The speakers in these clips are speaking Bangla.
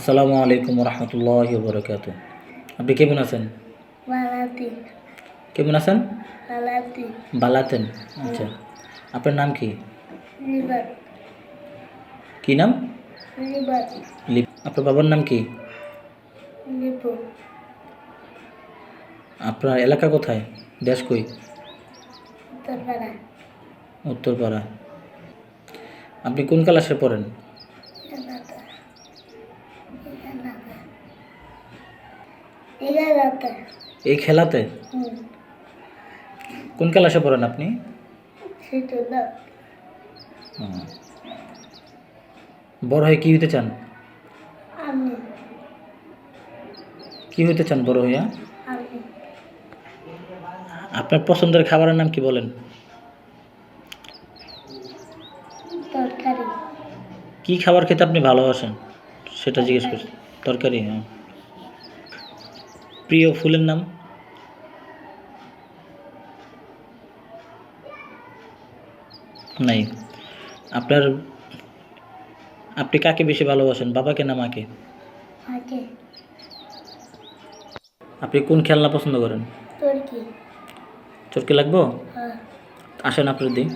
আসসালামু আলাইকুম রহমতুল্লাহি ওয়া বারাকাতুহু। আপনি কেমন আছেন? বালাতি কেমন আছেন? বালাতি বালাতেন। আচ্ছা, আপনার নাম কি? লিবাত কি নাম? লিবাত আপনার বাবার নাম কি? লিপু আপনার এলাকা কোথায়? দেশ কই? উত্তরপাড়া উত্তরপাড়া। আপনি কোন ক্লাসে পড়েন? এগারোটা এই খেলাতে? কোন ক্লাসে পড়েন আপনি? সেটা না হুম। বড় হয়ে কি হতে চান? আমি কি হতে চান বড় হইয়া? আমি আপনার পছন্দের খাবারের নাম কি বলেন? তরকারি কি খাবার খেতে আপনি ভালোবাসেন সেটা জিজ্ঞেস করছি। তরকারি, হ্যাঁ। প্রিয় ফুলের নাম? নাই। আপনার আপনি কাকে বেশি ভালোবাসেন, বাবাকে না মাকে? আগে আপনি কোন খেলনা পছন্দ করেন? তুর্কি চরকি লাগবো? হ্যাঁ আসেন আপনার দিন।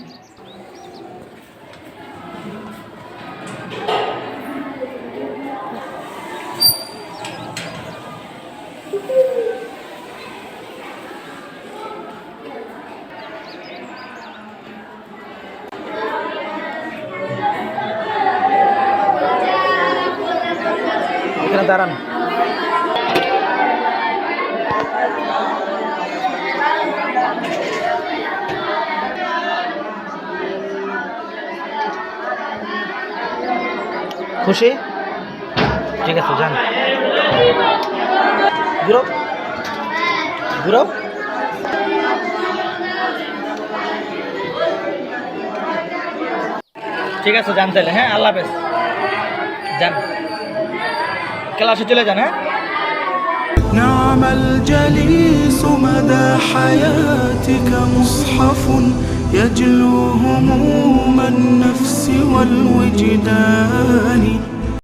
এখানে দাঁড়ান। খুশি? ঠিক আছে, যান। ঘুরো ঘুরো। ঠিক আছে, যান তাহলে। হ্যাঁ, আল্লাহ হাফেজ। যান, ক্লাসে চলে যান। হ্যাঁ। نعم الجليس مدى حياتك مصحف يجلو هموم النفس والوجدان